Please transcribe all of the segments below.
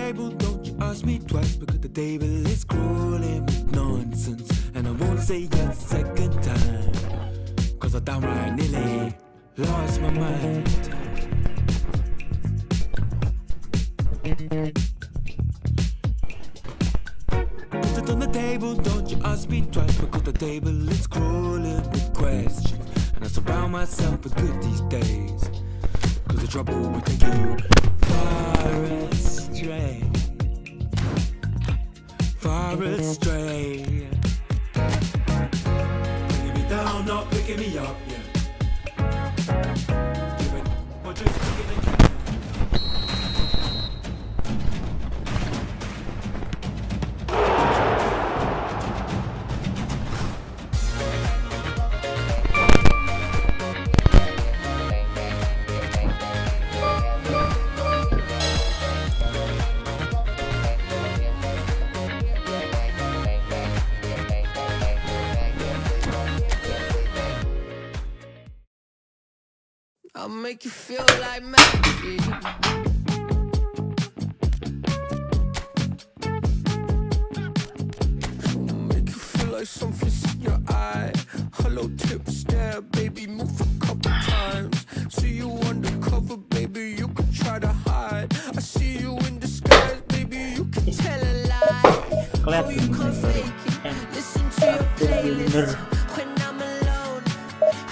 table, don't you ask me twice, because the table is crawling with nonsense, and I won't say a second time, cause I downright nearly lost my mind. Put it on the table, don't you ask me twice, because the table is crawling with questions, and I surround myself with good these days, cause the trouble will take you far astray, far astray. Bringing me down, not picking me up, yeah. Give it, or just take it again. I'll make you feel like magic. I'll make you feel like something's in your eye. Hello tip stare, baby, move a couple times. See you undercover, baby, you can try to hide. I see you in disguise, baby, you can tell a lie. Oh, you can't fake it. Listen to your playlist. When I'm alone,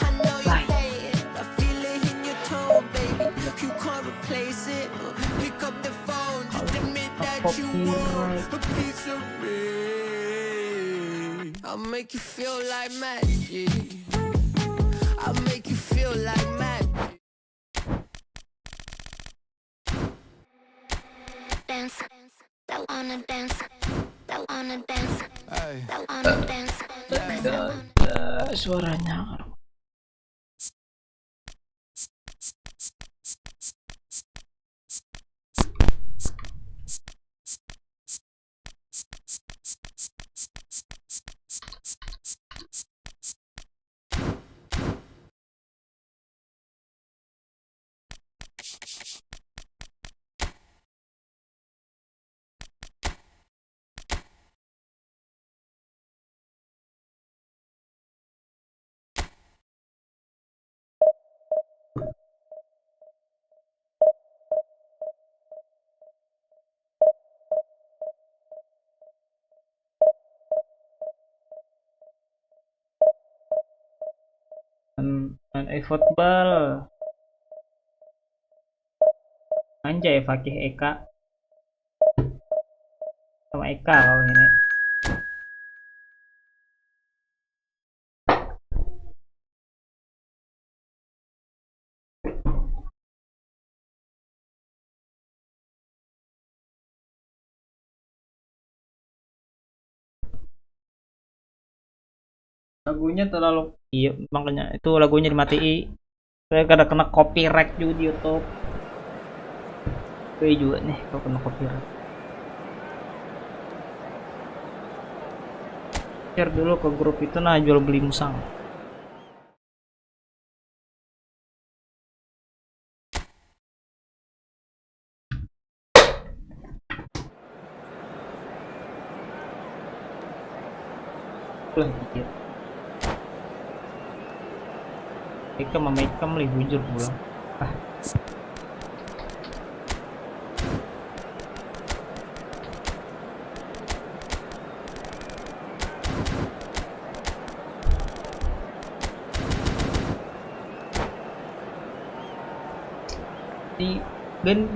I know you hate it. I feel it in your tone, baby. You can't replace it. Pick up the phone, just admit that you want a piece of me. I'll make you feel like magic. I'll make you feel like magic. Dance, that wanna dance, that wanna dance, that wanna dance. Suaranya. Main Efootball. Anjay, Fakih Eka sama Eka kalau ini. Lagunya terlalu, iya makanya itu lagunya dimatiin. Saya kadang kena copyright juga di YouTube. Gue juga nih kalau kena copyright. Share dulu ke grup itu, nah jual beli musang. Lah dikit. Ikam sama Ikam lebih bujur pulang.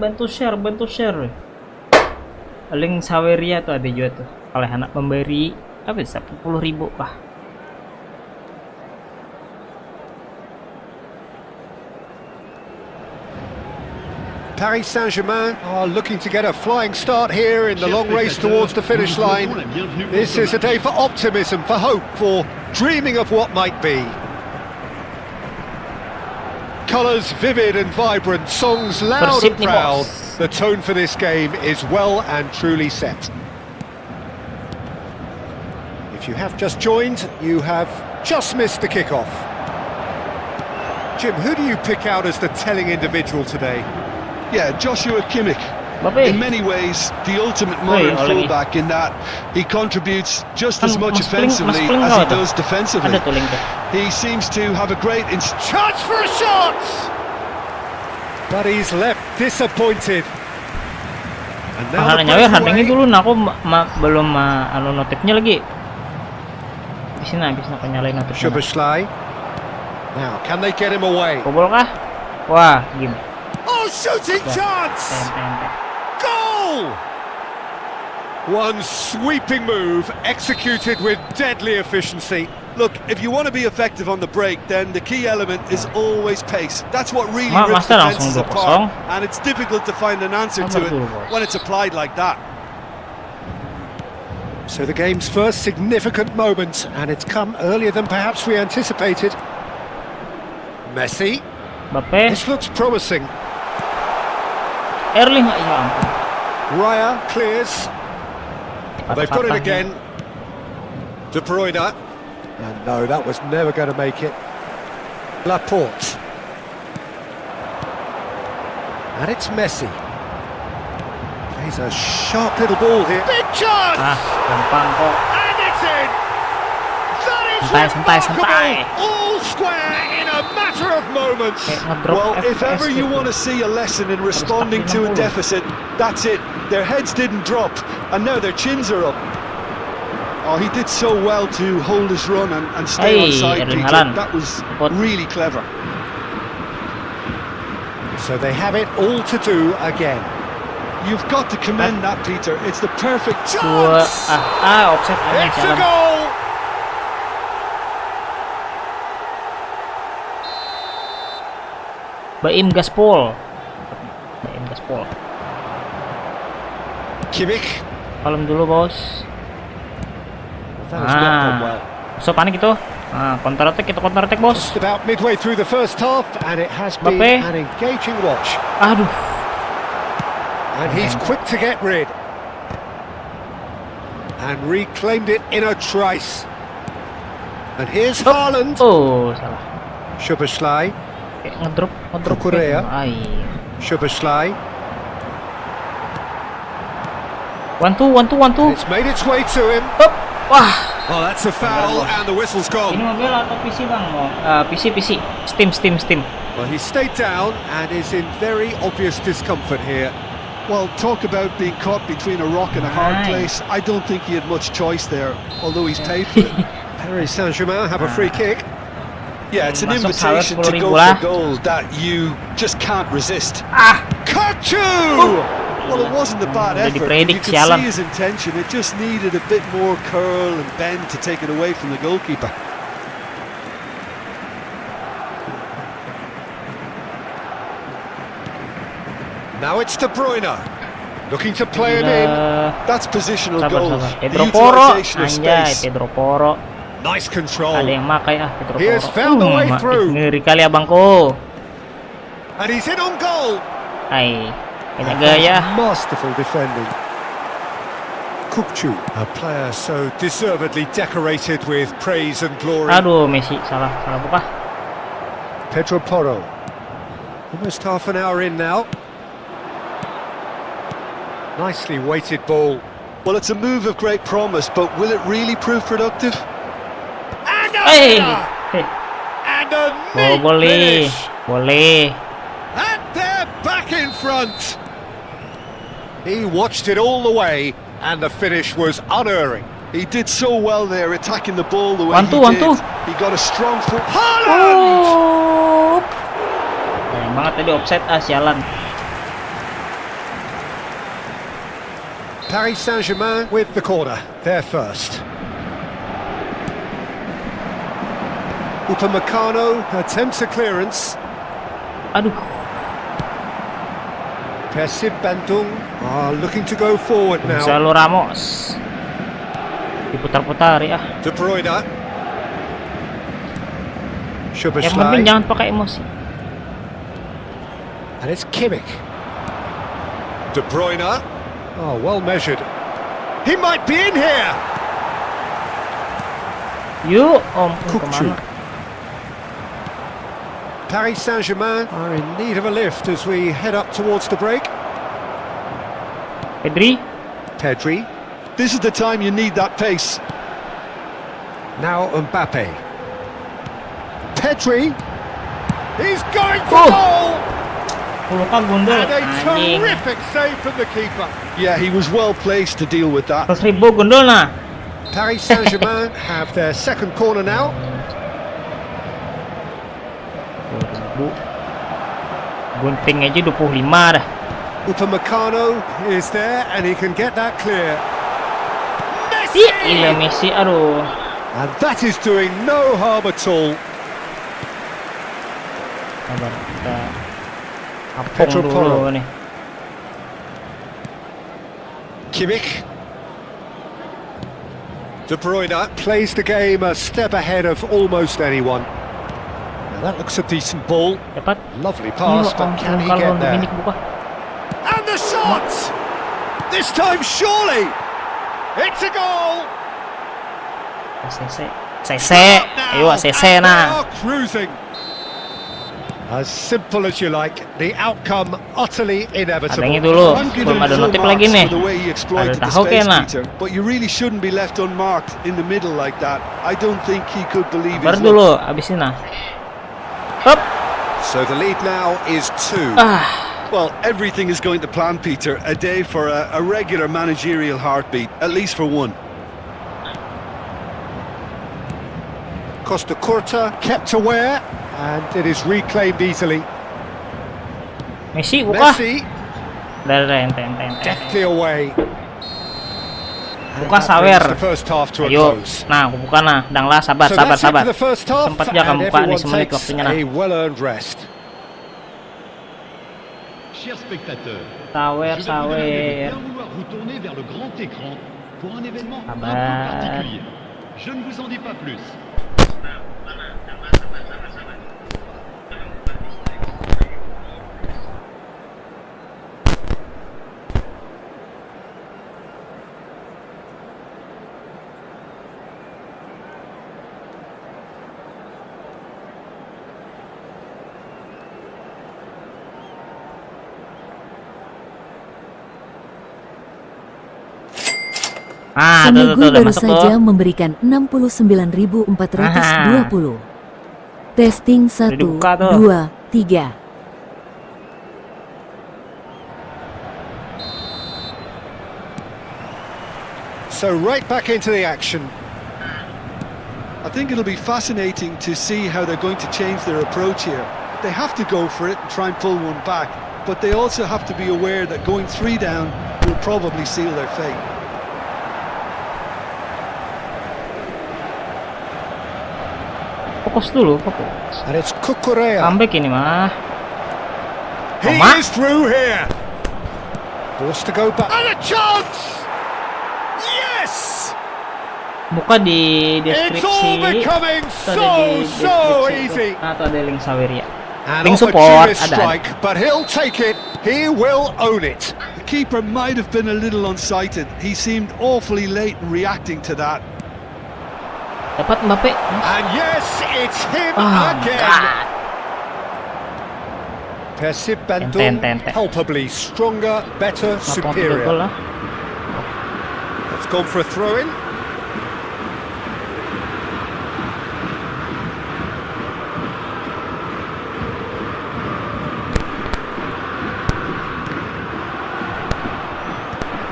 Bantu share. Link Saweria tuh ada juga tuh. Kalau anak memberi apa 10.000 kah? Paris Saint-Germain are looking to get a flying start here in the long race towards the finish line. This is a day for optimism, for hope, for dreaming of what might be. Colours vivid and vibrant, songs loud and proud. The tone for this game is well and truly set. If you have just joined, you have just missed the kickoff. Jim, who do you pick out as the telling individual today? Yeah, Joshua Kimmich. In many ways, the ultimate modern fullback in that he contributes just as much offensively as he does defensively. He seems to have a great Chance for a shot! But he's left disappointed. And now the Nyawer handengnya breakaway. dulu, nah aku belum anu notifnya lagi. Di sini habis nak nyalain notifnya. Szoboszlai. Now, can they get him away? Kobol kah? Wah, gini. Oh, shooting chance! Goal! One sweeping move executed with deadly efficiency. Look, if you want to be effective on the break, then the key element is always pace. That's what really rips Master defenses langsung 2-0. apart, and it's difficult to find an answer to it when it's applied like that. So the game's first significant moment, and it's come earlier than perhaps we anticipated. Messi. Mbappe, This looks promising. Erling, ya ampun. Raya clears. They've got it again. De Bruyne. And no, that was never going to make it. Laporte. And it's Messi. Plays a sharp little ball here. Big chance! Gampang kok. And it's in! Santai, santai, santai. All square in a matter of moments. Well, if ever you want to see a lesson in responding to a deficit, that's it. Their heads didn't drop, and now their chins are up. Oh, he did so well to hold his run and stay on side, Peter. That was really clever. So they have it all to do again. You've got to commend that, Peter. It's the perfect Dua, chance. offset aja It's a jalan. goal! Baim gaspol. Baim gaspol. Kimmich. Kalem dulu, bos. That has not gone well. So panik itu. Counter attack, kita counter attack, bos. Just about midway through the first half, and it has been Mbappe. an engaging watch. Aduh. And he's quick to get rid. And reclaimed it in a trice. And here's Haaland. Oh, salah. Szoboszlai. Ngedrop Kukurea. Ay. Szoboszlai. 1-2. It's made its way to him. Hop. Wah. Oh, that's a foul, and the whistle's Ini gone. mobil atau PC bang? PC. Steam. Well, he stayed down and is in very obvious discomfort here. Well, talk about being caught between a rock and a hard place. I don't think he had much choice there, although he's paid for it. Paris Saint-Germain have a free kick. Yeah, it's an Masuk invitation to 10.000 go lah. for goal that you just can't resist. Kachu! Well, it wasn't a bad Udah effort. dipredik, You could sialan. see his intention. It just needed a bit more curl and bend to take it away from the goalkeeper. Now it's De Bruyne. Looking to play him in. That's positional Sabar. goal. The Pedro Porro. utilisation of Anjay, space. Pedro Porro. Nice control. Ada yang makai Pedro He has Porro. found the way through. Ngeri kali abangku. And he's in on goal. Ay, banyak gaya. Masterful defending. Kukcu, a player so deservedly decorated with praise and glory. Aduh, Messi salah buka. Pedro Porro. Almost half an hour in now. Nicely weighted ball. Well, it's a move of great promise, but will it really prove productive? And a Hey, header! And a neat boleh, finish. boleh. And they're back in front. He watched it all the way, and the finish was unerring. He did so well there, attacking the ball the way One, he two, did. one, two. He got a strong foot. Haaland! Oh. Sayang banget tadi offset, sialan. Paris Saint-Germain with the corner. They're first. Upamecano attempts a clearance. Aduh, Persib Bandung are looking to go forward now. Gonzalo Ramos. Diputar-putar ya. De Bruyne. Yang penting Szoboszlai. jangan pakai emosi. And it's Kimmich. De Bruyne. Oh, well measured. He might be in here. Yuk, Om. Kukcu. Kemana? Paris Saint-Germain are in need of a lift as we head up towards the break. Pedri. Pedri. This is the time you need that pace. Now Mbappe. Pedri. He's going for goal! Luka gundul. And a Anjing. terrific save from the keeper. Yeah, he was well placed to deal with that. 100.000 gundul nah. Paris Saint-Germain have their second corner now. 2000. Gunting aja 25 dah. Upamecano is there and he can get that clear. Gila Messi, aduh. And that is doing no harm at all. Sabar, kita apung Pedro dulu Porro. nih. Kimmich. De Bruyne plays the game a step ahead of almost anyone. Now that looks a decent ball. Dapat. Lovely pass, but can he get there? Buka. And the shot! This time surely! It's a goal! CC. Ayo CC And they nah. are cruising. As simple as you like, the outcome utterly inevitable. Adanya dulu. I'm giving Belum him ada full notif marks lagi nih. for the way he exploited Ada the tahu space, kena. Peter. But you really shouldn't be left unmarked in the middle like that. I don't think he could believe Sabar his dulu, luck. abisin nah. Hop. So the lead now is 2. Well, everything is going to plan, Peter. A day for a regular managerial heartbeat, at least for one. Costa Curta kept aware, and it is reclaimed easily. Messi buka. Messi Udah ente. deftly away. And Buka that sawer. brings the first half to a Ayo. close. Nah, aku buka nah. Dang lah, sabar. So that's it for the first half, Sempat aja kamu and buka nih everyone semenit takes waktunya nah. a well-earned rest. Chers spectateurs, Sawer. je vais vous demander de bien vouloir vous tourner vers le grand écran pour un événement un peu Sabar. particulier. Je ne vous en dis pas plus. Seminggu udah baru masuk saja tuh. memberikan 69.420. Testing 1, dibuka tuh. 2, 3. So right back into the action. I think it'll be fascinating to see how they're going to change their approach here. They have to go for it and try and pull one back, but they also have to be aware that going 3 down will probably seal their fate. Fokus dulu, fokus. And it's Cucurella. Comeback ini mah. He Roma. is through here. Forced to go back. And a chance! Yes! Buka di It's deskripsi. all becoming Itu ada di so deskripsi easy. itu. Atau ada link Saweria. An Link support opportunist ada. strike, but he'll take it. He will own it. The keeper might have been a little unsighted. He seemed awfully late in reacting to that. Dapat Mbappe. And yes, it's him Oh, again. God. Persib Ente. Bandung, palpably stronger, better, 4 gol superior. lah. It's gone for a throw-in.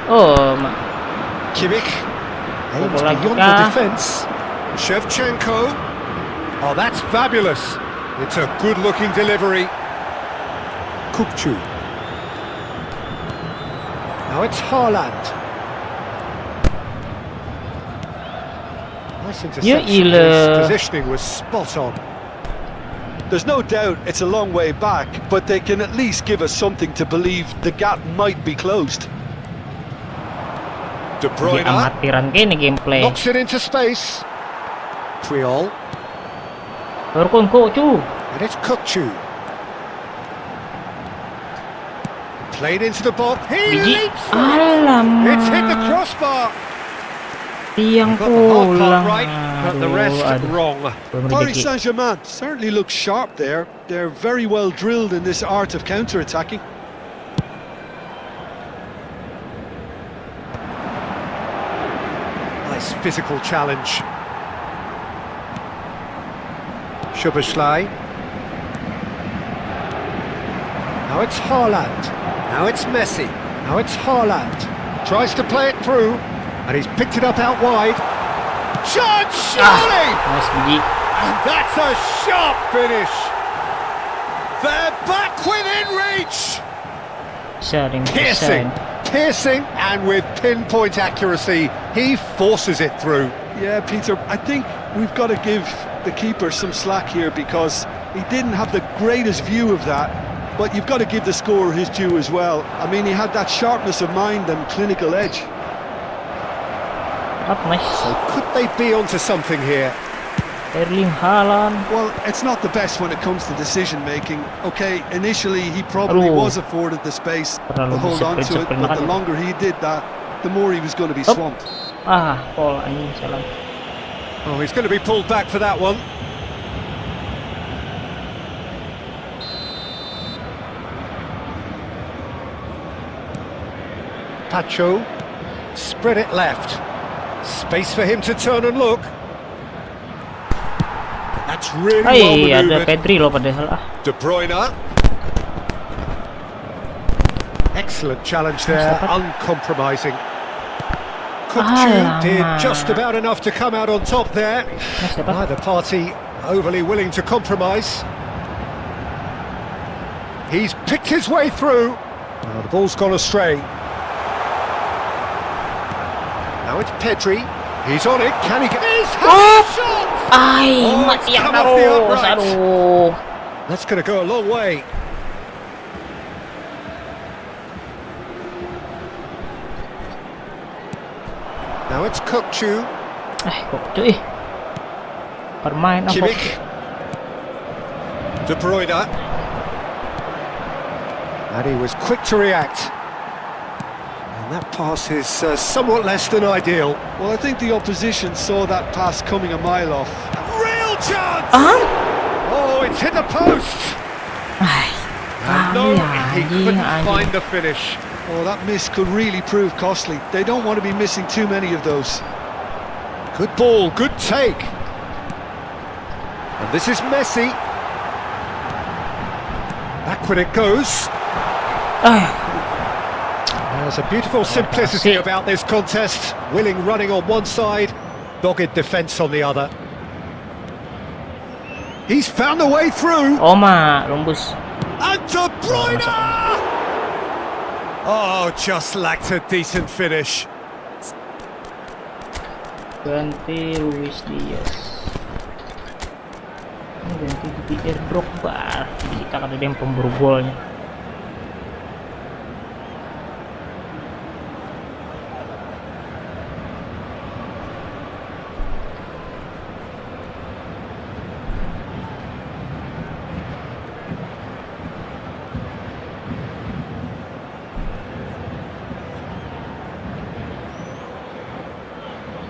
Oh, Kimmich aims Bola beyond kita. the defence. Shevchenko. Oh, that's fabulous. It's a good-looking delivery. Kukcu. Now it's Haaland. Nice interception. ilah. His positioning was spot on. There's no doubt it's a long way back, but they can at least give us something to believe the gap might be closed. De Di Bruyne amatiran kayak ini gameplay. knocks it into space. Triol. Turkun Kocu. And it's Kukcu. Played into the box. He Biji. leaps for it. Alamak. It's hit the crossbar. Tiang Got the hard pulang. part right, but the rest Aduh. wrong. Belum Paris rezeki. Saint-Germain certainly looks sharp there. They're very well drilled in this art of counter-attacking. physical challenge. Szoboszlai. Now it's Haaland. Now it's Messi. Now it's Haaland. Tries to play it through, and he's picked it up out wide. Chance, surely! Nice Biji. And that's a sharp finish. They're back within reach. Piercing, and with pinpoint accuracy, he forces it through. Yeah, Peter, I think we've got to give the keeper some slack here because he didn't have the greatest view of that, but you've got to give the scorer his due as well. I mean, he had that sharpness of mind and clinical edge. Nice. So could they be onto something here? Erling Haaland. Well, it's not the best when it comes to decision making. Okay, initially he probably was afforded the space to hold on to it, but the longer he did that, the more he was going to be swamped. Paul anjing salah. Oh, he's going to be pulled back for that one. Pacho, spread it left. Space for him to turn and look. That's really well Ada manoeuvred. Pedri loh padahal. De Bruyne. Excellent challenge there, uncompromising. Kukcu did just about enough to come out on top there. Neither party overly willing to compromise. He's picked his way through. Oh, the ball's gone astray. Now it's Pedri. He's on it. Can he get his shot? Mati yang terus. Aduh. That's going to go a long way. Now it's Kukcu. Kukcu permain apa? Kimmich. De Bruyne. And he was quick to react. And that pass is somewhat less than ideal. Well, I think the opposition saw that pass coming a mile off. Real chance! Oh, it's hit the post! And no, he couldn't find the finish. Oh, that miss could really prove costly. They don't want to be missing too many of those. Good ball, good take. And this is Messi. Backward it goes. There's a beautiful simplicity about this contest. Willing running on one side, dogged defence on the other. He's found a way through. Oma, Rumbus. And De Bruyne! Oh, just lacked a decent finish. Ganti Luis Diaz. Ganti Didier Drogba. Kita kan ada yang pemburu golnya.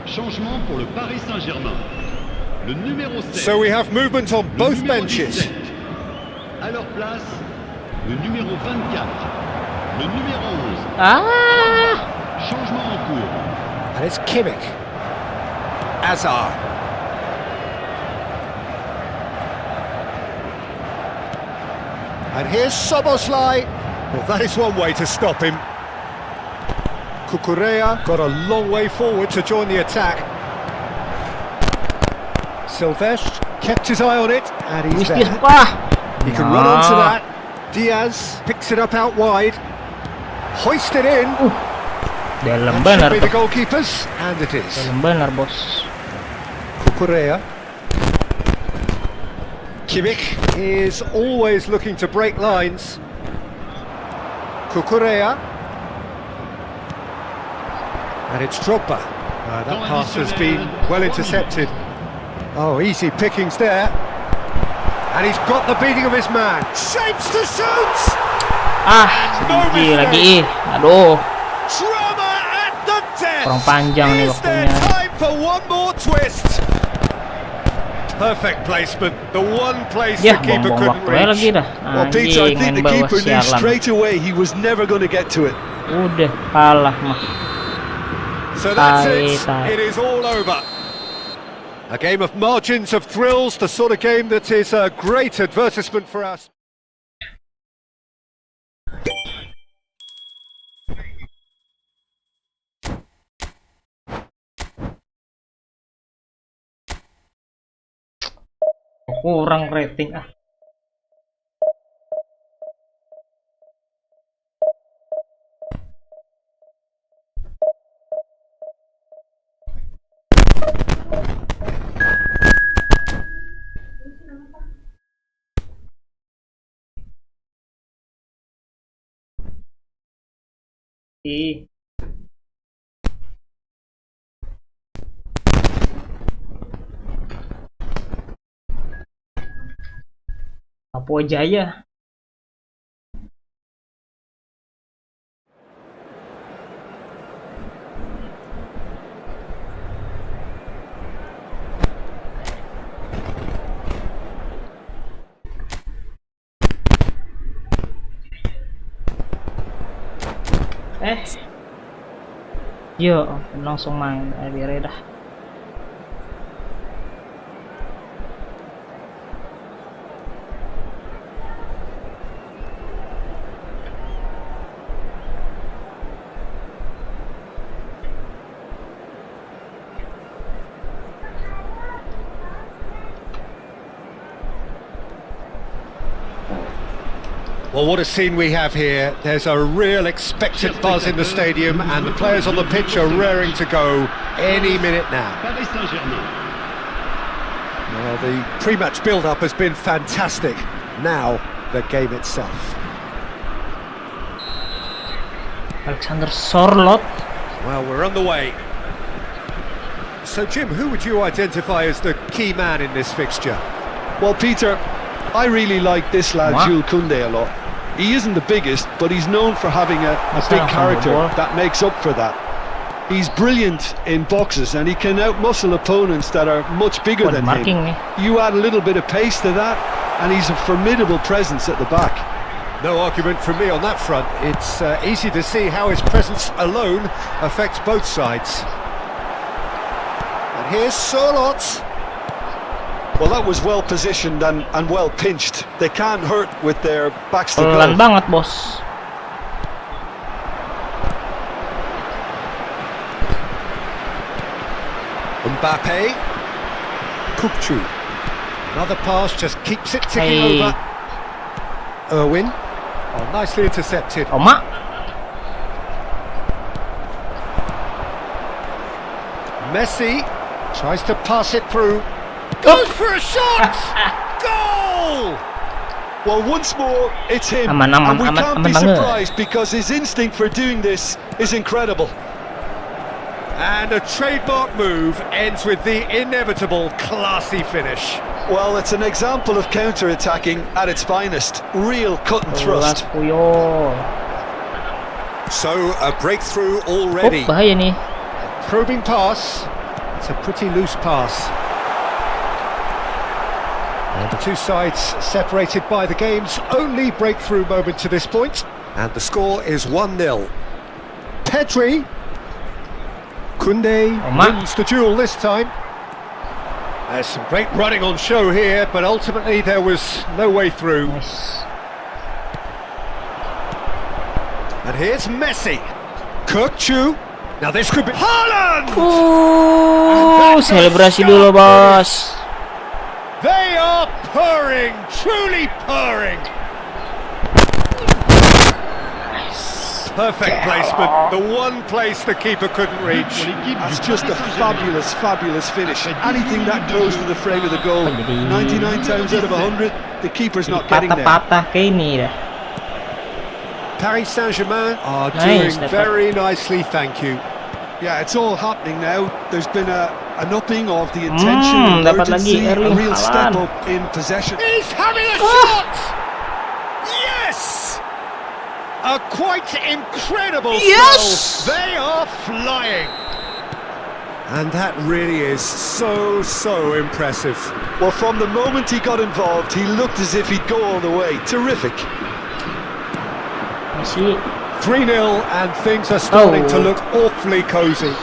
Changement pour le Paris Saint-Germain. Le numéro 7. So we have movement on both benches. 17. À leur place, le numéro 24. Le numéro 11. Changement en cours. And it's Kimmich. Hazard. And here's Szoboszlai. Well, that is one way to stop him. Cucurella got a long way forward to join the attack. Silvestre kept his eye on it, and he's there. He can run onto that. Diaz picks it up out wide. Hoist it in. Dalam That benar should be the tuh. goalkeepers, and it is. Dalam benar, bos. Cucurella. Kimmich is always looking to break lines. Cucurella. And it's Drogba. That pass has been well intercepted. Oh, easy pickings there. And he's got the beating of his man. Shapes to shoot! Sedikit lagi. Aduh, Drama at the death! kurang panjang nih Is there waktunya. time for one more twist? Perfect placement. The one place Ya, the keeper buang-buang couldn't waktu lagi reach. dah. Well, Peter, I Anjing, think main the bawah keeper knew sialan. straight away he was never going to get to it. Udah kalah mah. So that's it. It is all over. A game of margins of thrills, the sort of game that is a great advertisement for us. Kurang rating ah. Papua Jaya. Yo, langsung main biar dah. Well, what a scene we have here. There's a real expectant buzz in the stadium and the players on the pitch are raring to go any minute now. Paris Saint-Germain. Well, the pre-match build-up has been fantastic. Now, the game itself. Alexander Sorloth. Well, we're on the way. So, Jim, who would you identify as the key man in this fixture? Well, Peter, I really like this lad, Jules Koundé, a lot. He isn't the biggest, but he's known for having a big character that makes up for that. He's brilliant in boxes and he can outmuscle opponents that are much bigger than him. You add a little bit of pace to that and he's a formidable presence at the back. No argument from me on that front. It's easy to see how his presence alone affects both sides. And here's Sorloth. Well, that was well positioned and well pinched. They can't hurt with their backs to Pelan goal. banget, bos. Mbappe. Kupchu. Another pass just keeps it ticking over. Irwin. Oh, nicely intercepted. Oma. Messi tries to pass it through. Goes for a shot! Goal! Well, once more, it's him. Aman, and we can't be surprised because his instinct for doing this is incredible. And a trademark move ends with the inevitable classy finish. Well, it's an example of counter-attacking at its finest. Real cut and thrust. So, a breakthrough already. Bahaya nih. Probing pass. It's a pretty loose pass. And the two sides separated by the game's only breakthrough moment to this point. And the score is 1-0. Pedri. Koundé wins the duel this time. There's some great running on show here, but ultimately there was no way through. Nice. And here's Messi. Kupchu. Now this could be Haaland! Selebrasi dulu, bos. They are purring, truly purring. Perfect placement, the one place the keeper couldn't reach. That's just a fabulous, fabulous finish. Anything that goes to the frame of the goal, 99 times out of 100, the keeper's not getting there. Patah-patah kayak ini dah. Paris Saint-Germain are doing very nicely, thank you. Yeah, it's all happening now. There's been an upping of the intention, urgency, a real step up in possession. He's having a shot! Yes! A quite incredible throw. They are flying. And that really is so impressive. Well, from the moment he got involved, he looked as if he'd go all the way. Terrific. 3-0 and things are starting to look awfully cosy.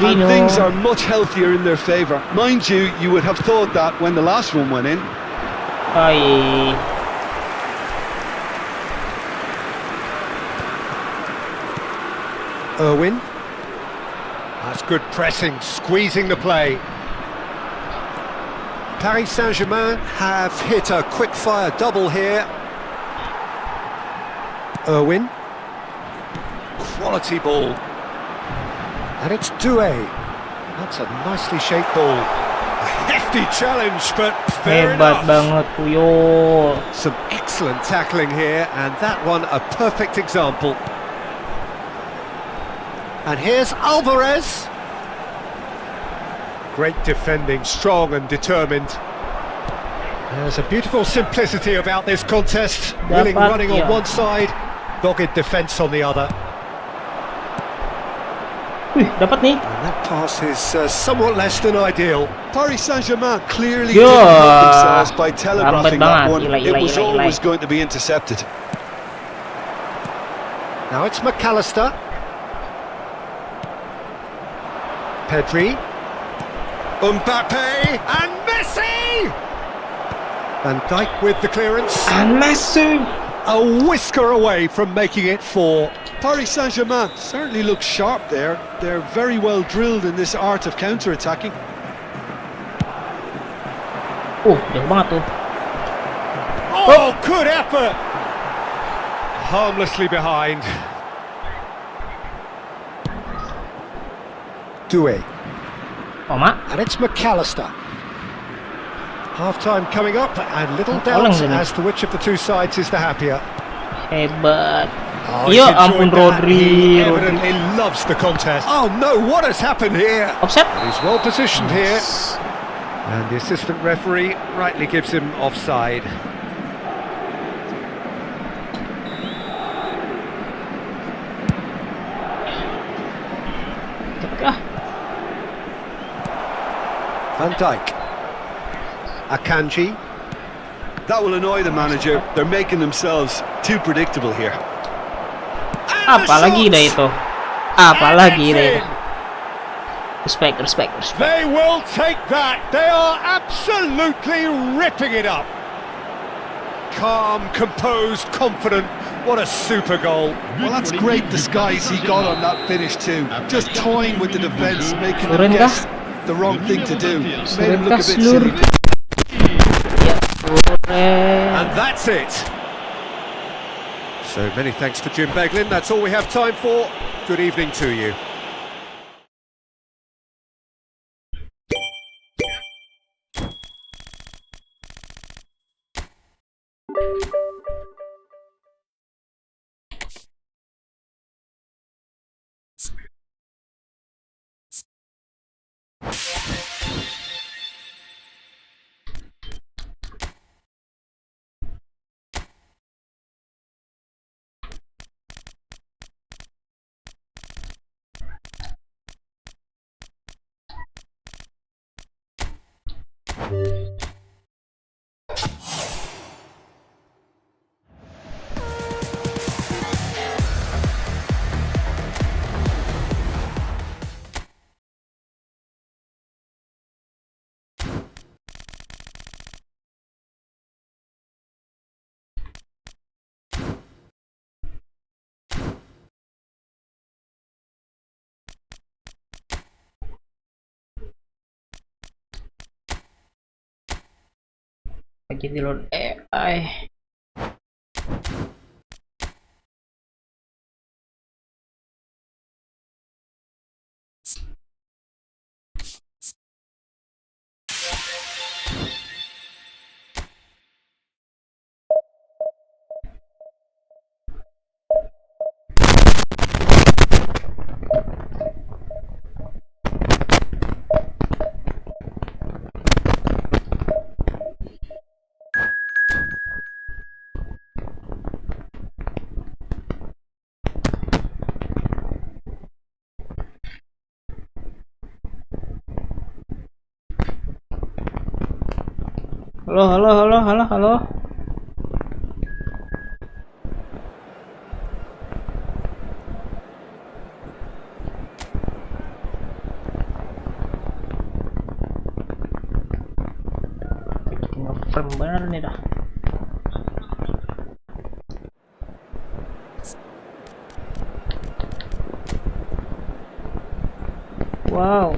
And things are much healthier in their favour. Mind you, you would have thought that when the last one went in. Ay. Irwin. That's good pressing, squeezing the play. Paris Saint-Germain have hit a quick-fire double here. Irwin. Quality ball. And it's Doué. That's a nicely shaped ball. A hefty challenge, but fair Hebat enough. banget Puyo. Some excellent tackling here, and that one a perfect example. And here's Alvarez. Great defending, strong and determined. There's a beautiful simplicity about this contest. Willing running on one side, dogged defence on the other. Dapat nih. And that pass is somewhat less than ideal. Paris Saint-Germain clearly didn't help themselves by telegraphing that one. It was always going to be intercepted. Now it's McAllister. Pedri. Mbappe and Messi! Van Dijk with the clearance. And Messi. A whisker away from making it 4. Paris Saint-Germain certainly looks sharp there. They're very well drilled in this art of counter-attacking. Jauh banget tuh. Oh, good effort! Harmlessly behind. Doué. Mak. And it's McAllister. Half-time coming up, and little doubt as to which of the two sides is the happier. Hebat. Oh, Yo he's ampun enjoyed that. He Rodri. evidently loves the contest. Oh no, what has happened here? Offset. He's well positioned here. And the assistant referee rightly gives him offside. Van Dijk. Akanji. That will annoy the manager. They're making themselves too predictable here. Apalagi dah itu. Apalagi dah itu. Respect. They will take that. They are absolutely ripping it up. Calm, composed, confident. What a super goal. Well, that's great disguise he got on that finish too. Just toying with the defence, making them guess the wrong thing to do. Made him look a bit silly. And that's it. So many thanks to Jim Beglin. That's all we have time for. Good evening to you. Lagi di load AI. Halo. Firm bener nih dah. Wow.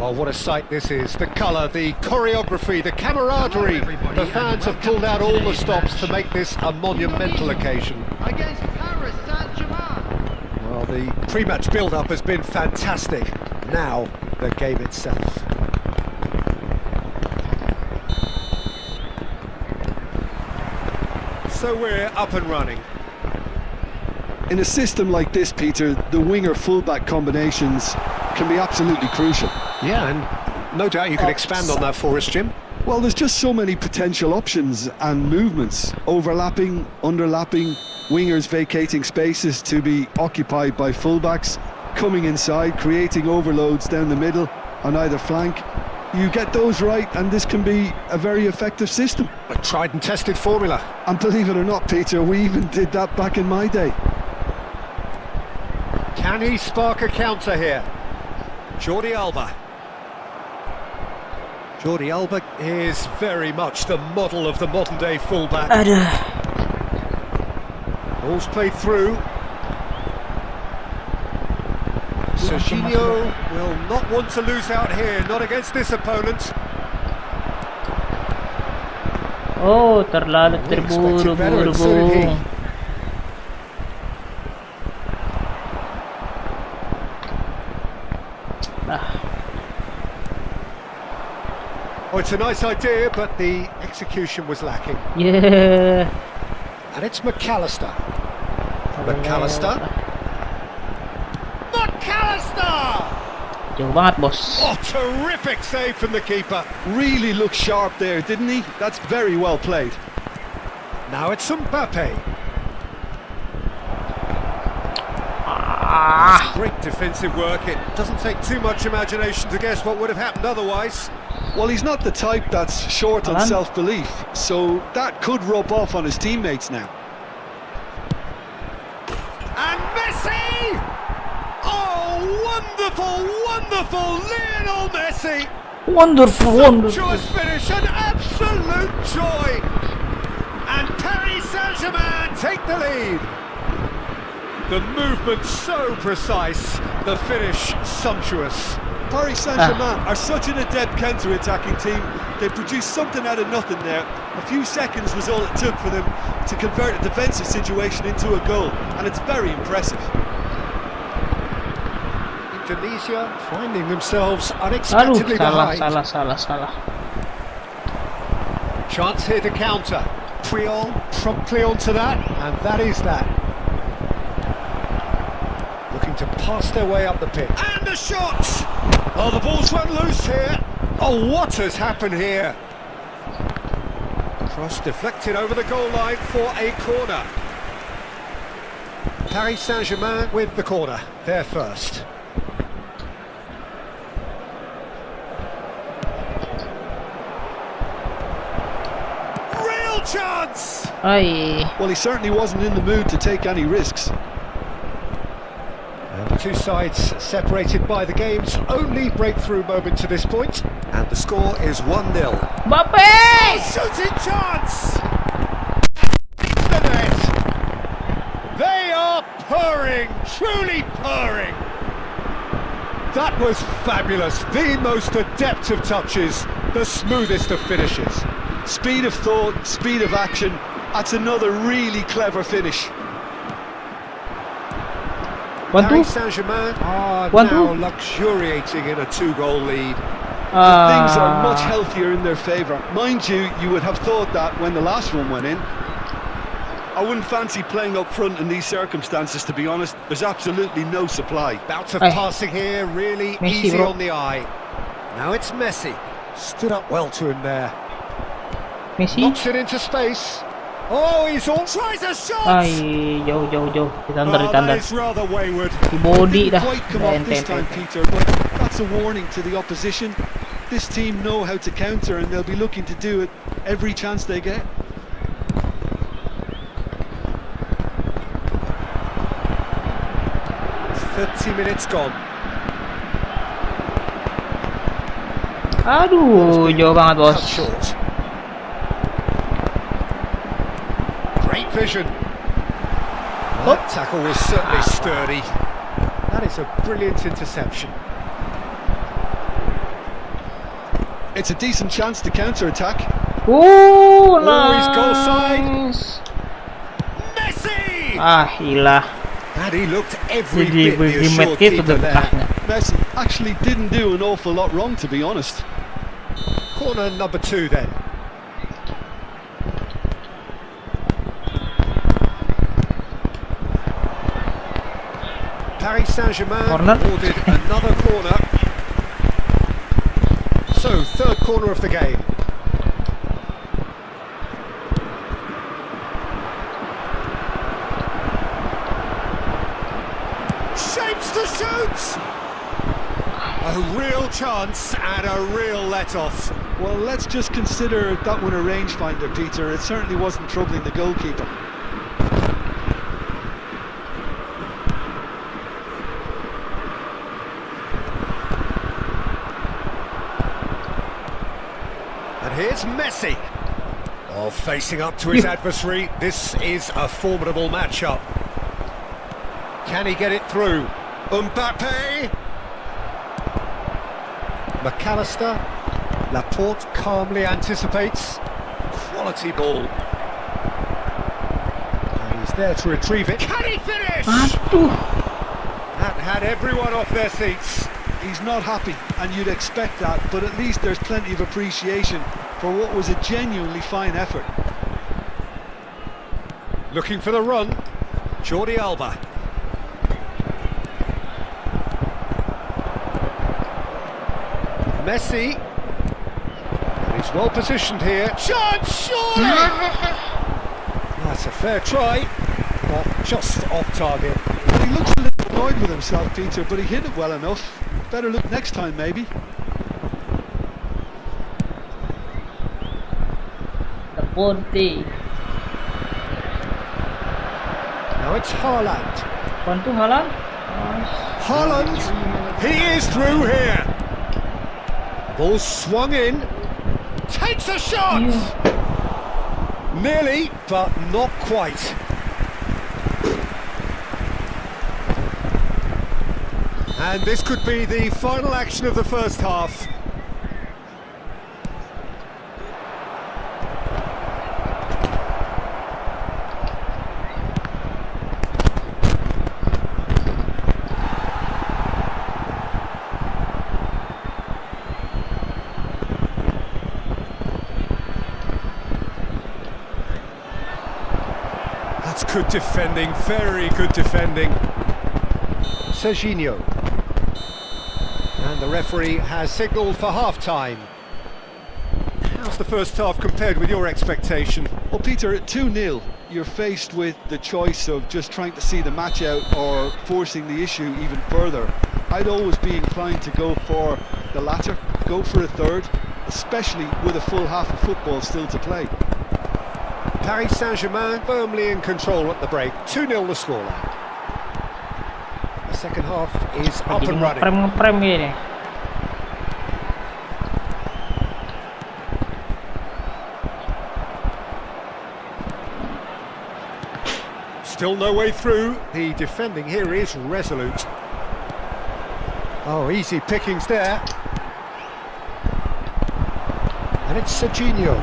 Oh, what a sight this is. The colour, the choreography, the camaraderie. The fans have pulled out all the stops to make this a monumental occasion. Against Paris Saint-Germain. Well, the pre-match build-up has been fantastic. Now, the game itself. So we're up and running. In a system like this, Peter, the winger-fullback combinations can be absolutely crucial. Yeah, and no doubt you can expand on that for us, Jim. Well, there's just so many potential options and movements. Overlapping, underlapping, wingers vacating spaces to be occupied by fullbacks, coming inside, creating overloads down the middle on either flank. You get those right and this can be a very effective system. A tried and tested formula. And believe it or not, Peter, we even did that back in my day. Can he spark a counter here? Jordi Alba. Jordi Alba is very much the model of the modern-day fullback. Aduh. Ball's played through. Serginho will not want to lose out here, not against this opponent. Oh, terlalu We expected better, and so did he. terburu-buru. Oh, it's a nice idea, but the execution was lacking. Yeah. And it's McAllister. McAllister. McAllister! Jauh banget, bos. Oh, terrific save from the keeper. Really looked sharp there, didn't he? That's very well played. Now it's Mbappe. Ah. Great defensive work. It doesn't take too much imagination to guess what would have happened otherwise. Well, he's not the type that's short on Alan? self-belief, so that could rub off on his teammates now. And Messi! Oh, wonderful, wonderful Lionel Messi! Wonderful, wonderful. Sumptuous finish, an absolute joy! And Paris Saint-Germain take the lead. The movement so precise, the finish sumptuous. Paris Saint-Germain are such an adept counter-attacking team. They produced something out of nothing there. A few seconds was all it took for them to convert a defensive situation into a goal, and it's very impressive. Indonesia finding themselves Aduh, unexpectedly salah. behind. Chance here to counter. Priol promptly onto that, and that is that. Looking to pass their way up the pitch. And the shot! Oh, the ball's run loose here. Oh, what has happened here? Cross deflected over the goal line for a corner. Paris Saint-Germain with the corner. They're first. Real chance! Ay. Well, he certainly wasn't in the mood to take any risks. And the two sides separated by the game's only breakthrough moment to this point, and the score is 1-0. Mbappe! Shooting chance! It's the net! They are purring, truly purring! That was fabulous, the most adept of touches, the smoothest of finishes. Speed of thought, speed of action. That's another really clever finish. Paris Saint-Germain are now luxuriating in a 2-goal lead. And things are much healthier in their favour. Mind you, you would have thought that when the last one went in. I wouldn't fancy playing up front in these circumstances, to be honest. There's absolutely no supply. Bout of passing here, really Messi, easy bro. on the eye. Now it's Messi. Stood up well to him there. Messi. Knocks it into space. Oh, he's on. Tries a shot. Ay, jauh. Ditandar. That is rather wayward. Di body dah. Quite come off this time, Peter, but that's a warning to the opposition. This team know how to counter, and they'll be looking to do it every chance they get. Minutes gone. Aduh, jauh banget, Cut bos. short. Great vision. That tackle was certainly sturdy. That is a brilliant interception. It's a decent chance to counter-attack. He's goal side. Messi! Ah, hilah. And he looked every Jadi bit the assured begitu keeper there. Messi actually didn't do an awful lot wrong, to be honest. Corner number 2 then. Paris Saint-Germain Corner. awarded another corner. So, third corner of the game. Shapes to shoot! A real chance and a real let-off. Well, let's just consider that one a rangefinder, Peter. It certainly wasn't troubling the goalkeeper. And here's Messi. Oh, facing up to his adversary. This is a formidable matchup. Can he get it through? Mbappe! McAllister. Laporte calmly anticipates. Quality ball. And he's there to retrieve it. Can he finish? That had everyone off their seats. He's not happy, and you'd expect that, but at least there's plenty of appreciation for what was a genuinely fine effort. Looking for the run. Jordi Alba. Messi. And he's well positioned here. Chance, surely! That's a fair try, but just off target. Well, he looks a little annoyed with himself, Peter, but he hit it well enough. Better look next time, maybe. Laporte. Now it's Haaland. Bantu Haaland. Haaland, he is through here. Ball swung in. Takes a shot! Nearly, but not quite. And this could be the final action of the first half. That's good defending, very good defending. Serginho. And the referee has signalled for half-time. How's the first half compared with your expectation? Well, Peter, at 2-0, you're faced with the choice of just trying to see the match out or forcing the issue even further. I'd always be inclined to go for the latter, go for a third, especially with a full half of football still to play. Paris Saint-Germain firmly in control at the break. 2-0 the scoreline. The second half is up and running. Ngeprem ini. Still no way through. The defending here is resolute. Oh, easy pickings there. And it's Serginho.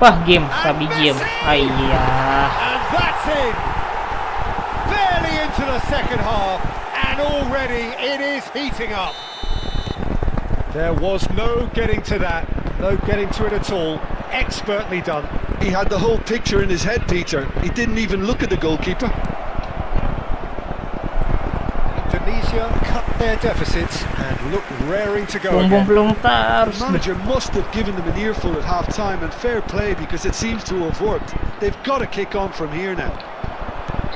Wah, game, sabi game. Ayah. And that's in. Barely into the second half, and And already it is heating up. There was no getting to that, no getting to it at all. Expertly done. He had the whole picture in his head, Peter. He didn't even look at the goalkeeper. Indonesia cut their deficits and look raring to go Belum again. terus. The manager must have given them an earful at half-time, and fair play because it seems to have worked. They've got to kick on from here now.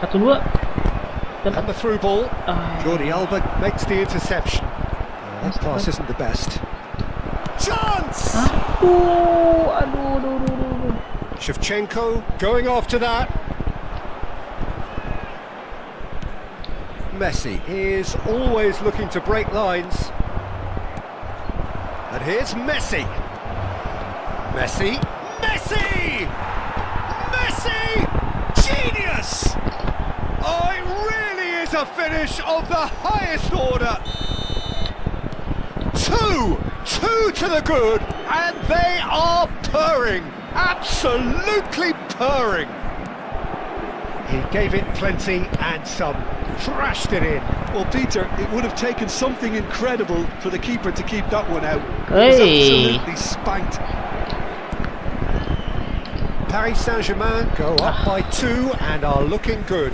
1-2. And the through ball. Jordi Alba makes the interception. That pass isn't the best. Chance! Aduh. Shevchenko going after that. Messi is always looking to break lines. And here's Messi. Messi! Genius! Oh, it really is a finish of the highest order. Two to the good, and they are purring. Absolutely purring. He gave it plenty and some. Thrashed it in. Well, Peter, it would have taken something incredible for the keeper to keep that one out. Hey. He was absolutely spanked. Paris Saint-Germain go up by 2 and are looking good.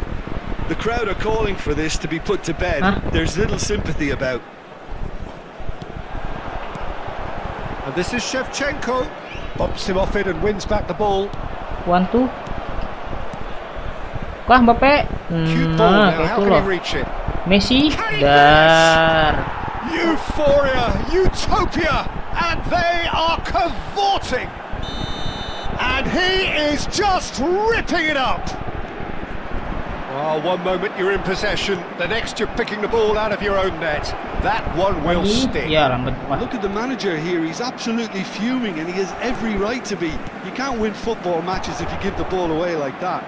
The crowd are calling for this to be put to bed. There's little sympathy about. And this is Shevchenko. Bumps him off it and wins back the ball. 1-2. Wah, Mbappe. Cute ball Nah, now, kayak how itu can loh. he reach it? Messi. Can he Dar. Euphoria, utopia, and they are cavorting. And he is just ripping it up. Oh, one moment you're in possession, the next you're picking the ball out of your own net. That one will sting. Ya, lambat. Look at the manager here, he's absolutely fuming and he has every right to be. You can't win football matches if you give the ball away like that.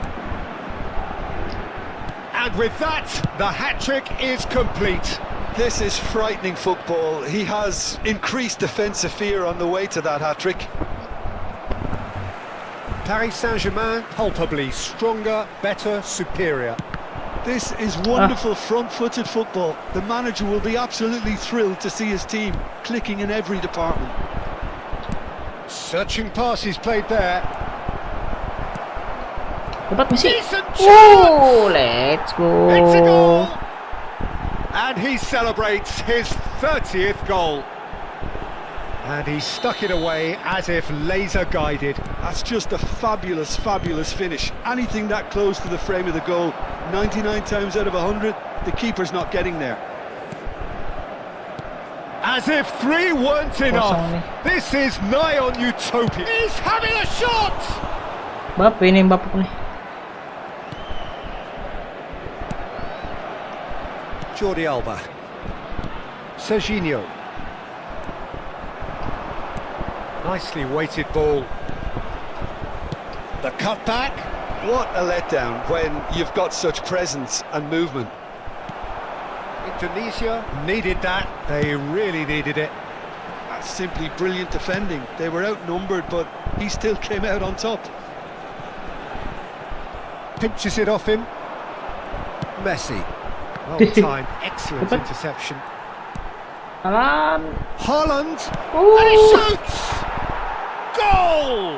And with that, the hat-trick is complete. This is frightening football. He has increased defensive fear on the way to that hat-trick. Paris Saint-Germain, palpably stronger, better, superior. This is wonderful front-footed football. The manager will be absolutely thrilled to see his team clicking in every department. Searching passes played there. Dapat Messi. Decent Oh, let's go. It's a goal! And he celebrates his 30th goal. And he stuck it away as if laser guided. That's just a fabulous, fabulous finish. Anything that close to the frame of the goal, 99 times out of 100, the keeper's not getting there. As if 3 weren't enough. This is nigh on utopia. He's having a shot! Mbappe nih. Jordi Alba. Serginho. Nicely weighted ball. The cutback. What a letdown when you've got such presence and movement. Indonesia needed that. They really needed it. That's simply brilliant defending. They were outnumbered, but he still came out on top. Pinches it off him. Messi. Well timed. Excellent interception. Haaland. And he shoots! Goal!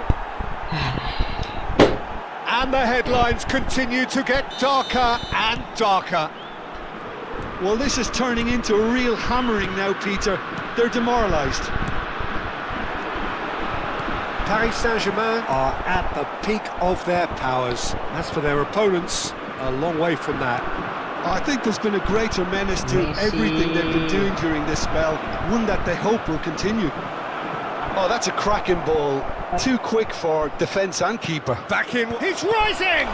And the headlines continue to get darker and darker. Well, this is turning into a real hammering now, Peter. They're demoralised. Paris Saint-Germain are at the peak of their powers. As for their opponents, a long way from that. I think there's been a greater menace to everything they've been doing during this spell, one that they hope will continue. Oh, that's a cracking ball. Too quick for defence and keeper. Back in, he's rising!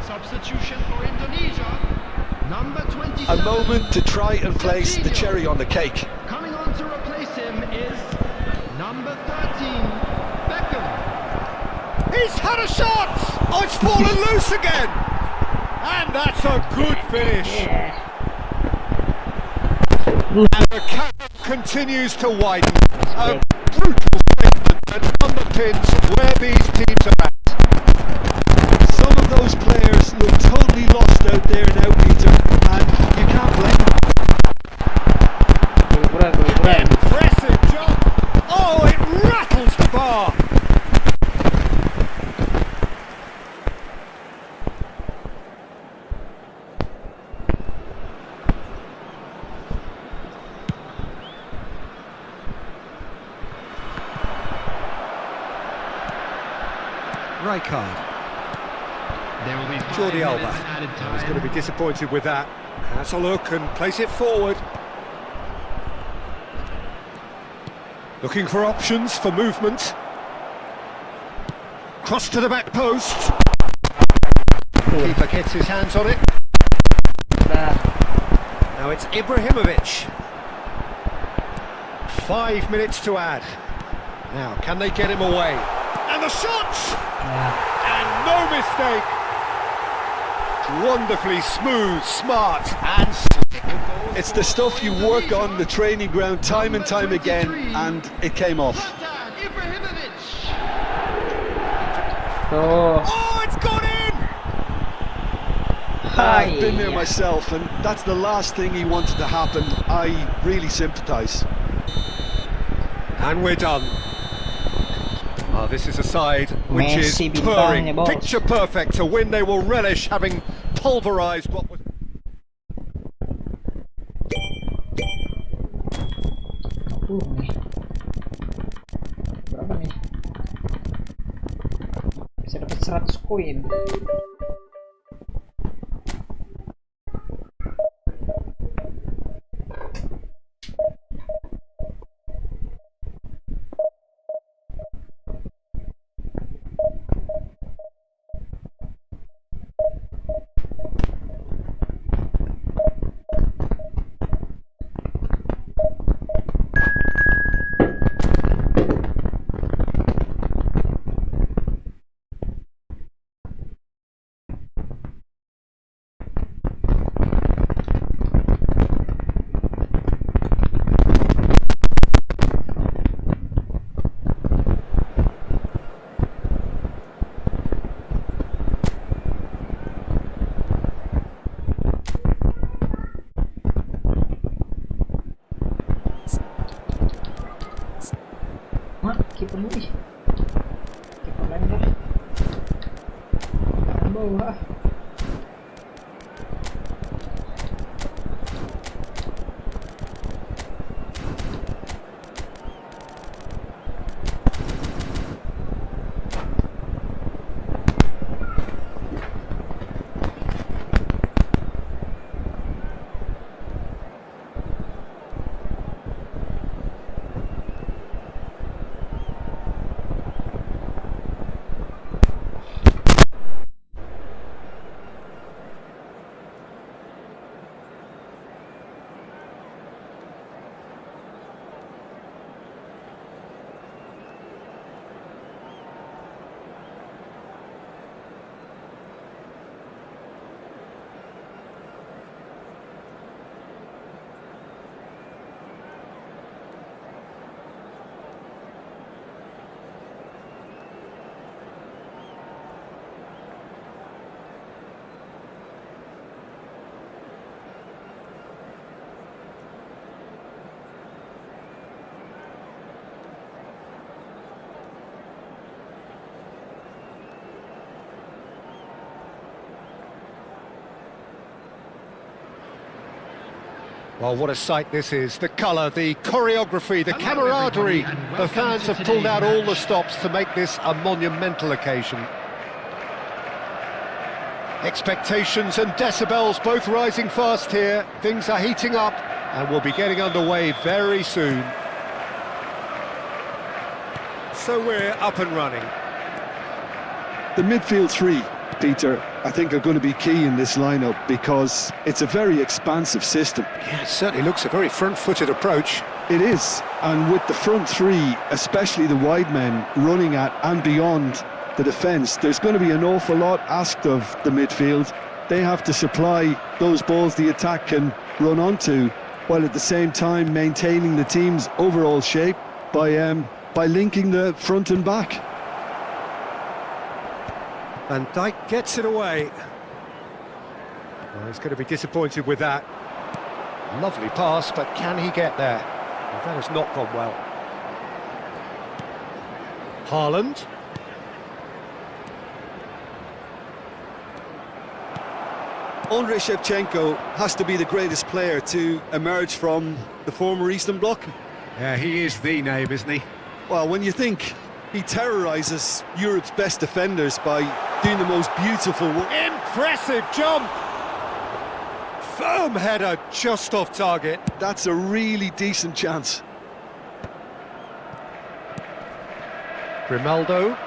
Substitution for Indonesia. Number 27. A moment to try and place the cherry on the cake. Coming on to replace him is number 13, Beckham. He's had a shot! Oh, it's fallen loose again! And that's a good finish. And the continues to widen. A brutal statement that underpins where these teams are at. Some of those players look totally lost out there now, Peter, and you can't blame them. Impressive job. Oh, it rattles the bar. Rijkaard. There will be 5 Jordi minutes Alba. added time. He's going to be disappointed with that. Has a look and plays it forward. Looking for options for movement. Cross to the back post. Keeper gets his hands on it. Now it's Ibrahimovic. 5 minutes to add. Now, can they get him away? And the shots! And no mistake! Wonderfully smooth, smart, and It's the stuff you work on the training ground time and time again, and it came off. oh, it's gone in! I've been there myself, and that's the last thing he wanted to happen. I really sympathise. And we're done. Oh, this is a side which Messi is bintangnya, purring, bos. picture perfect, a win they will relish, having pulverised what was... Nih. Berapa nih? Bisa dapat 100 koin. Kiper nih. Kiper lain dah. Bawah. Well, what a sight this is. The colour, the choreography, the camaraderie. The fans have pulled out all the stops to make this a monumental occasion. Expectations and decibels both rising fast here. Things are heating up and we'll be getting underway very soon. So we're up and running. The midfield three, Peter, I think are going to be key in this lineup because it's a very expansive system. Yeah, it certainly looks a very front-footed approach. It is, and with the front three, especially the wide men, running at and beyond the defence, there's going to be an awful lot asked of the midfield. They have to supply those balls the attack can run onto, while at the same time maintaining the team's overall shape by linking the front and back. And Dijk gets it away. Well, he's going to be disappointed with that. Lovely pass, but can he get there? Well, that has not gone well. Haaland. Andrei Shevchenko has to be the greatest player to emerge from the former Eastern Bloc. Yeah, he is the name, isn't he? Well, when you think he terrorises Europe's best defenders by doing the most beautiful work. Impressive jump! Firm header just off target. That's a really decent chance. Grimaldo.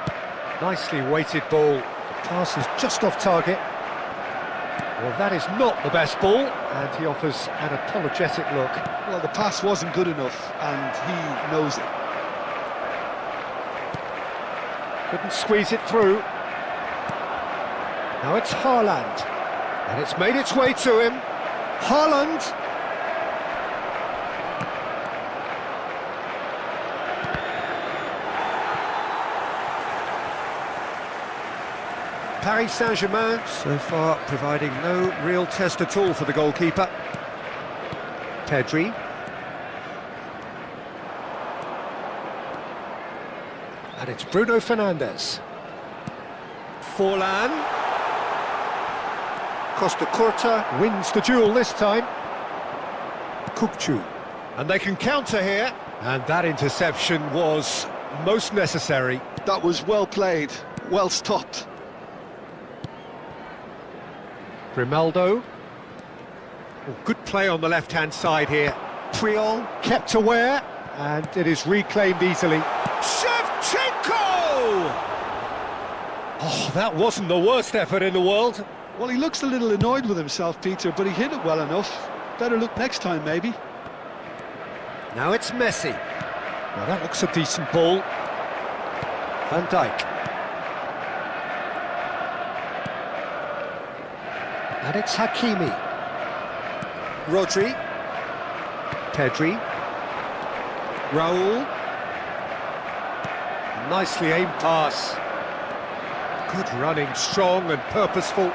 Nicely weighted ball. The pass is just off target. Well, that is not the best ball, and he offers an apologetic look. Well, the pass wasn't good enough, and he knows it. Couldn't squeeze it through. Now it's Haaland, and it's made its way to him. Haaland! Paris Saint-Germain so far providing no real test at all for the goalkeeper. Pedri. And it's Bruno Fernandes. Forlan. Costa Curta wins the duel this time. Kukçu. And they can counter here. And that interception was most necessary. That was well played, well stopped. Grimaldo. Oh, good play on the left-hand side here. Puyol kept aware, and it is reclaimed easily. Shevchenko! Oh, that wasn't the worst effort in the world. Well, he looks a little annoyed with himself, Peter, but he hit it well enough. Better look next time, maybe. Now it's Messi. Well, that looks a decent ball. Van Dijk. And it's Hakimi. Rodri. Pedri. Raul. Nicely aimed pass. Good running, strong and purposeful.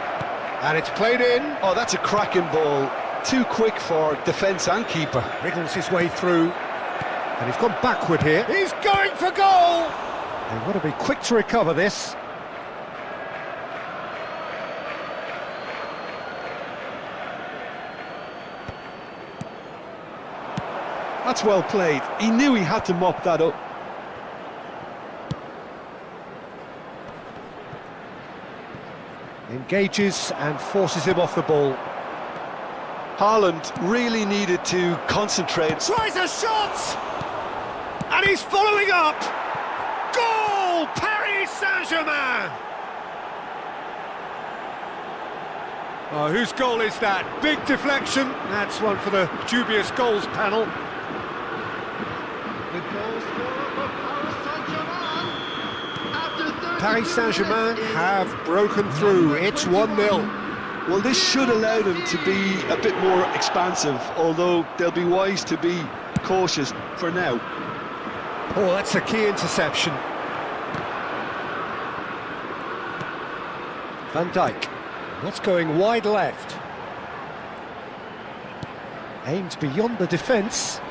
And it's played in. Oh, that's a cracking ball. Too quick for defence and keeper. Wriggles his way through. And he's gone backward here. He's going for goal! They've got to be quick to recover this. That's well played. He knew he had to mop that up. Engages and forces him off the ball. Haaland really needed to concentrate. Tries a shot! And he's following up! Goal! Paris Saint-Germain! Oh, whose goal is that? Big deflection. That's one for the dubious goals panel. The goal scorer for Paris Saint-Germain. Paris Saint-Germain have broken through. It's 1-0. Well, this should allow them to be a bit more expansive, although they'll be wise to be cautious for now. Oh, that's a key interception. Van Dijk. That's going wide left. Aimed beyond the defence.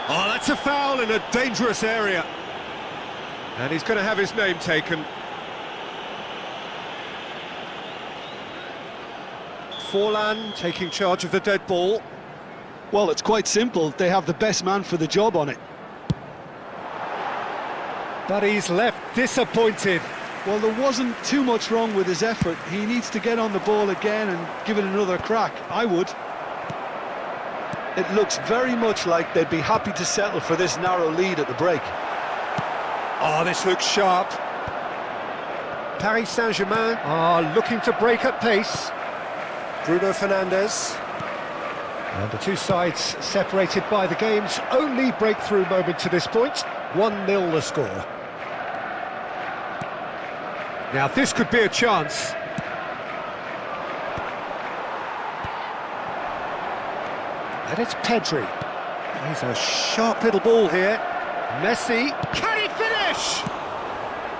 Oh, that's a foul in a dangerous area. And he's going to have his name taken. Forlan taking charge of the dead ball. Well, it's quite simple. They have the best man for the job on it. But he's left disappointed. Well, there wasn't too much wrong with his effort. He needs to get on the ball again and give it another crack. I would. It looks very much like they'd be happy to settle for this narrow lead at the break. Oh, this looks sharp. Paris Saint-Germain are looking to break at pace. Bruno Fernandes. And the two sides separated by the game's only breakthrough moment to this point. 1-0 the score. Now this could be a chance. And it's Pedri. He's a sharp little ball here. Messi, can he finish?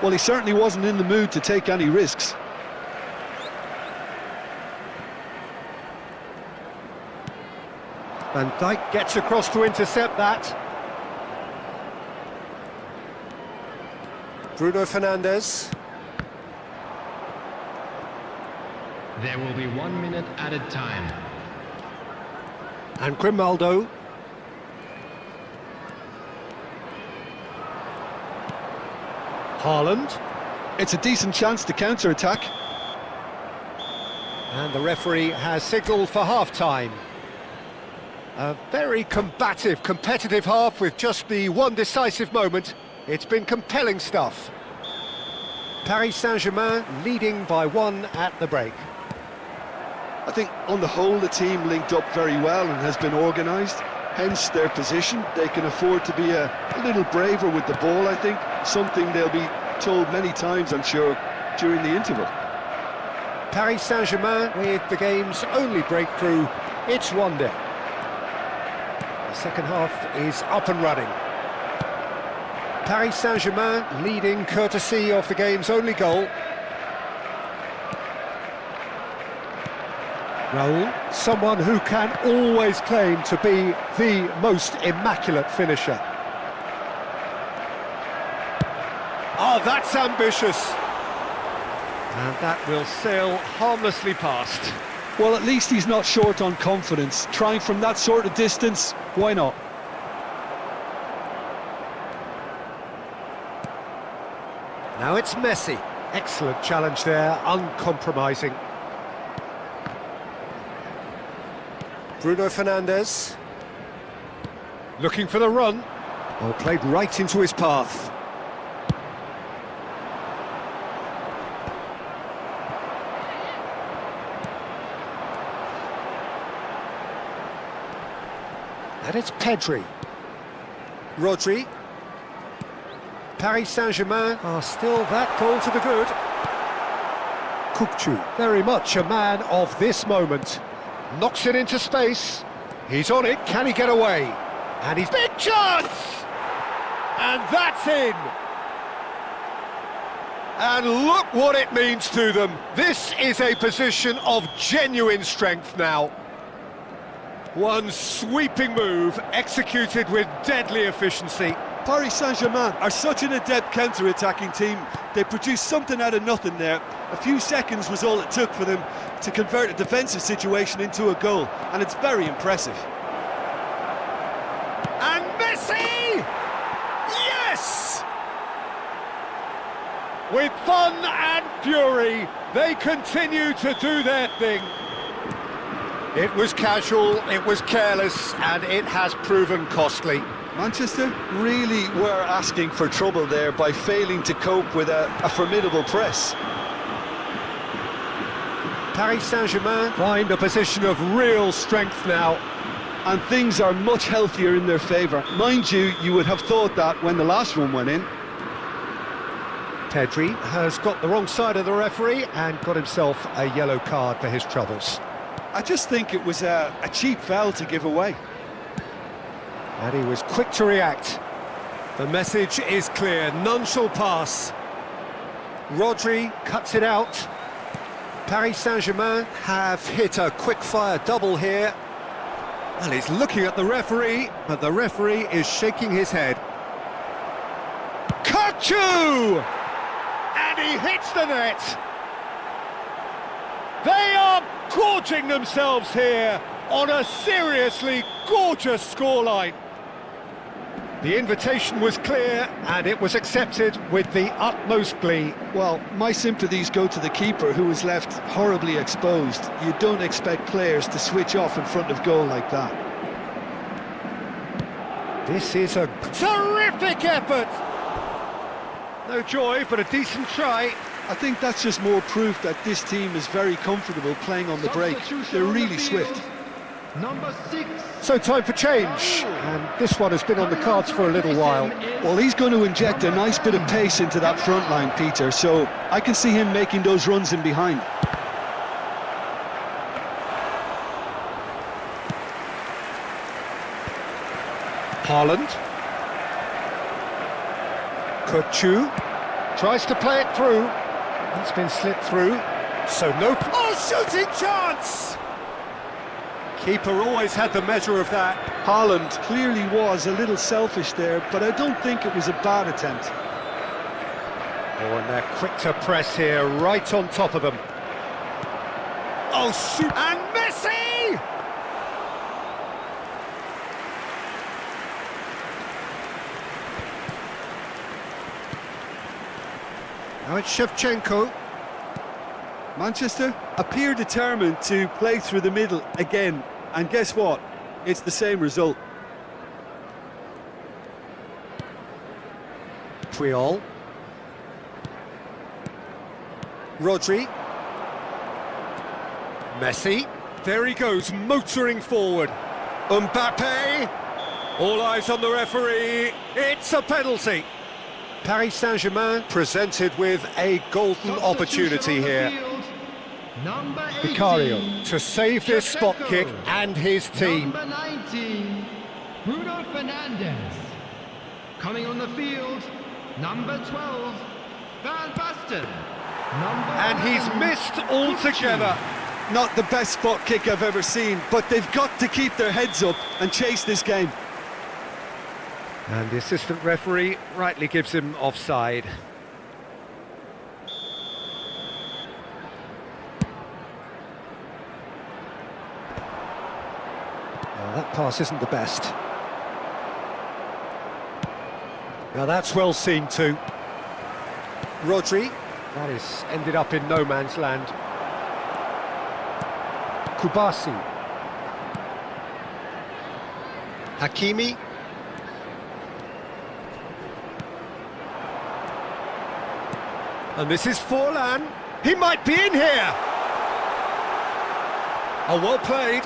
Well, he certainly wasn't in the mood to take any risks. Van Dijk gets across to intercept that. Bruno Fernandes. There will be 1 minute added time. And Grimaldo. Haaland. It's a decent chance to counter-attack. And the referee has signalled for half-time. A very combative, competitive half with just the one decisive moment. It's been compelling stuff. Paris Saint-Germain leading by 1 at the break. I think on the whole the team linked up very well and has been organised. Hence their position. They can afford to be a little braver with the ball, I think. Something they'll be told many times, I'm sure, during the interval. Paris Saint-Germain with the game's only breakthrough. It's 1-0. The second half is up and running. Paris Saint-Germain leading courtesy of the game's only goal. Raul, someone who can always claim to be the most immaculate finisher. Oh, that's ambitious. And that will sail harmlessly past. Well, at least he's not short on confidence. Trying from that sort of distance, why not? Now it's Messi. Excellent challenge there, uncompromising. Bruno Fernandes. Looking for the run. Oh, played right into his path. And it's Pedri. Rodri. Paris Saint-Germain are still that goal to the good. Kukçu, very much a man of this moment. Knocks it into space. He's on it. Can he get away? And he's big chance! And that's in! And look what it means to them. This is a position of genuine strength now. One sweeping move, executed with deadly efficiency. Paris Saint-Germain are such an adept counter-attacking team. They produced something out of nothing there. A few seconds was all it took for them to convert a defensive situation into a goal, and it's very impressive. And Messi! Yes! With fun and fury, they continue to do their thing. It was casual, it was careless, and it has proven costly. Manchester really were asking for trouble there by failing to cope with a formidable press. Paris Saint-Germain find a position of real strength now. And things are much healthier in their favour. Mind you, you would have thought that when the last one went in. Pedri has got the wrong side of the referee and got himself a yellow card for his troubles. I just think it was a cheap foul to give away. And he was quick to react. The message is clear, none shall pass. Rodri cuts it out. Paris Saint-Germain have hit a quick-fire double here. And he's looking at the referee, but the referee is shaking his head. Kukçu! And he hits the net! They are gorging themselves here on a seriously gorgeous scoreline. The invitation was clear and it was accepted with the utmost glee. Well, my sympathies go to the keeper, who was left horribly exposed. You don't expect players to switch off in front of goal like that. This is a terrific effort! No joy, but a decent try. I think that's just more proof that this team is very comfortable playing on the break. They're really swift. Number 6. So time for change, and this one has been on the cards for a little while. Well, he's going to inject a nice bit of pace into that front line, Peter, so I can see him making those runs in behind. Haaland. Kutchu tries to play it through. It's been slipped through. So no... Oh, shooting chance! Keeper always had the measure of that. Haaland clearly was a little selfish there, but I don't think it was a bad attempt. Oh, and they're quick to press here, right on top of them. Oh, shoot! And Messi! Now it's Shevchenko. Manchester appear determined to play through the middle again, and guess what? It's the same result. Puyol. Rodri. Messi. There he goes, motoring forward. Mbappe. All eyes on the referee. It's a penalty. Paris Saint-Germain presented with a golden opportunity here. Vicario to save this spot kick and his team. Number 19, Bruno Fernandes. Coming on the field, number 12, Van Basten. And he's missed altogether. Not the best spot kick I've ever seen, but they've got to keep their heads up and chase this game. And the assistant referee rightly gives him offside. That pass isn't the best. Now that's well seen too. Rodri. That is ended up in no man's land. Kubasi. Hakimi. And this is Forlan. He might be in here. Oh, well played.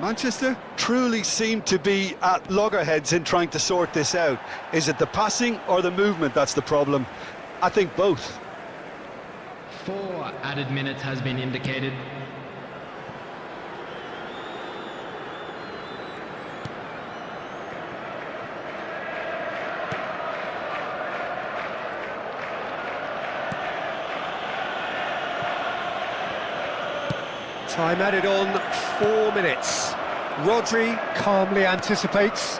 Manchester truly seem to be at loggerheads in trying to sort this out. Is it the passing or the movement that's the problem? I think both. 4 added minutes has been indicated. Time added on, 4 minutes. Rodri calmly anticipates.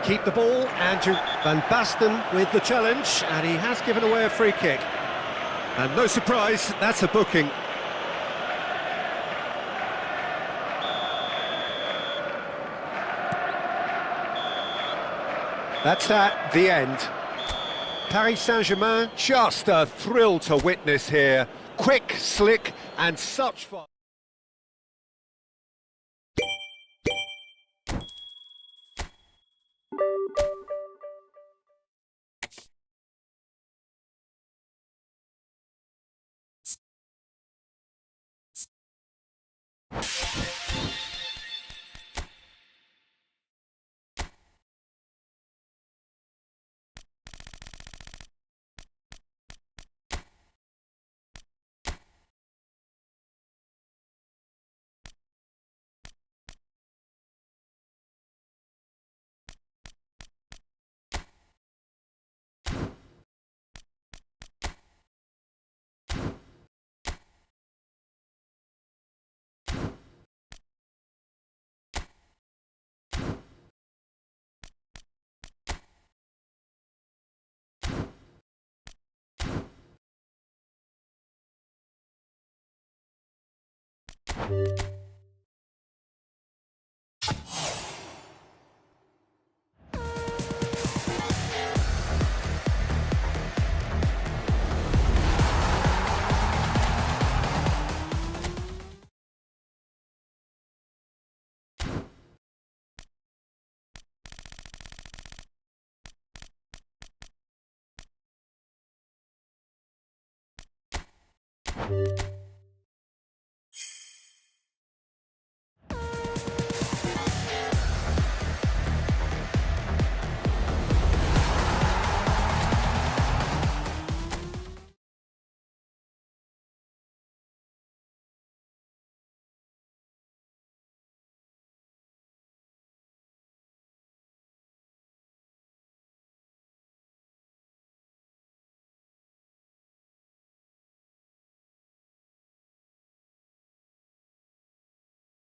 Keep the ball, Andrew Van Basten with the challenge, and he has given away a free kick. And no surprise, that's a booking. That's that, the end. Paris Saint-Germain, just a thrill to witness here. Quick, slick, and such fun.